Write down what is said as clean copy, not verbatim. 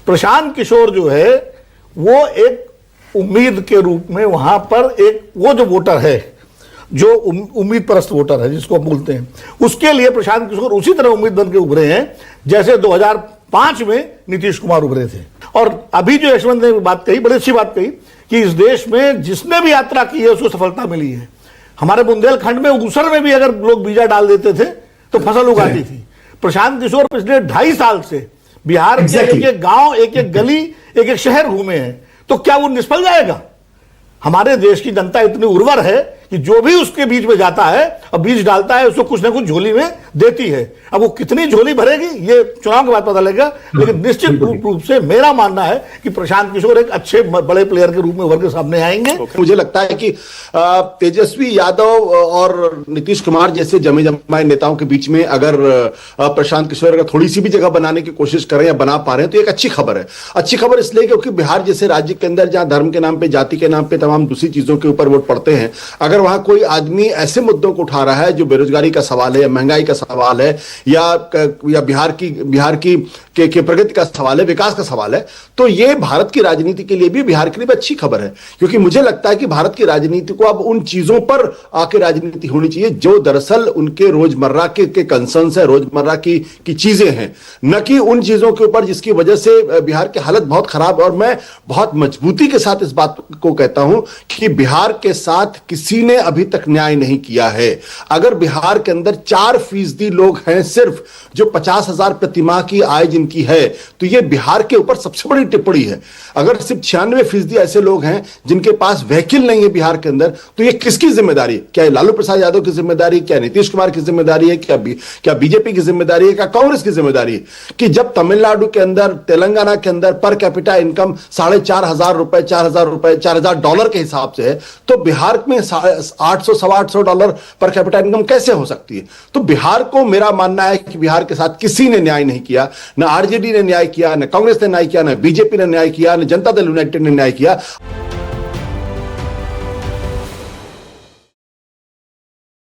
प्रशांत किशोर जो है वो एक उम्मीद के रूप में वहां पर एक वो जो वोटर है, जो उम्मीद परस्त वोटर है जिसको बोलते हैं, उसके लिए प्रशांत किशोर उसी तरह उम्मीद बन के उभरे हैं जैसे 2005 में नीतीश कुमार उभरे थे। और अभी जो यशवंत ने बात कही, बड़ी अच्छी बात कही कि इस देश में जिसने भी यात्रा की है उसको सफलता मिली है। हमारे बुंदेलखंड में ऊसर में भी अगर लोग बीजा डाल देते थे तो फसल उगाती थी। प्रशांत किशोर पिछले 2.5 साल से बिहार के एक एक गांव, एक एक गली, एक एक शहर घूमे हैं, तो क्या वो निष्फल जाएगा? हमारे देश की जनता इतनी उर्वर है कि जो भी उसके बीच में जाता है और बीज डालता है उसको कुछ ना कुछ झोली में देती है। अब वो कितनी झोली भरेगी ये चुनाव के बाद पता लगेगा, लेकिन निश्चित रूप से मेरा मानना है कि प्रशांत किशोर एक अच्छे बड़े प्लेयर के रूप में उभर के सामने आएंगे। मुझे लगता है कि तेजस्वी यादव और नीतीश कुमार जैसे जमे जमाए नेताओं के बीच में अगर प्रशांत किशोर अगर थोड़ी सी भी जगह बनाने की कोशिश करें या बना पा रहे हैं तो एक अच्छी खबर है। अच्छी खबर इसलिए क्योंकि बिहार जैसे राज्य के अंदर जहां धर्म के नाम पे, जाति के नाम पे, तमाम दूसरी चीजों के ऊपर वोट पड़ते हैं, अगर वहां कोई आदमी ऐसे मुद्दों को उठा रहा है जो बेरोजगारी का सवाल है या महंगाई का सवाल है या बिहार की प्रगति का सवाल है, विकास का सवाल है, तो ये भारत की राजनीति के लिए भी, बिहार के लिए भी अच्छी खबर है। क्योंकि मुझे लगता है कि भारत की राजनीति को अब उन चीजों पर आके राजनीति होनी चाहिए जो दरअसल उनके रोजमर्रा के कंसर्न्स है, रोजमर्रा की चीजें हैं, न कि उन चीजों के ऊपर जिसकी वजह से बिहार की हालत बहुत खराब है। और मैं बहुत मजबूती के साथ इस बात को कहता हूं कि बिहार के साथ किसी ने अभी तक न्याय नहीं किया है। अगर बिहार के अंदर 4% लोग हैं सिर्फ जो 50,000 प्रतिमाह की आय जिनकी है, तो यह बिहार के ऊपर सबसे बड़ी टिप्पणी है। अगर सिर्फ 96% ऐसे लोग हैं जिनके पास व्हीकल नहीं है बिहार के अंदर, तो यह किसकी जिम्मेदारी है? क्या लालू प्रसाद यादव की जिम्मेदारी, क्या नीतीश कुमार की जिम्मेदारी है, क्या बीजेपी की जिम्मेदारी है, क्या कांग्रेस की जिम्मेदारी है? कि जब तमिलनाडु के अंदर, तेलंगाना के अंदर पर कैपिटा इनकम $4,500 के हिसाब से है, तो बिहार में 800 $800 पर कैपिटा इनकम कैसे हो सकती है? तो बिहार को मेरा मानना है कि बिहार के साथ किसी ने न्याय नहीं किया, ना आरजेडी ने न्याय किया, ना कांग्रेस ने न्याय किया, ना बीजेपी ने न्याय किया, ना जनता दल यूनाइटेड ने न्याय किया।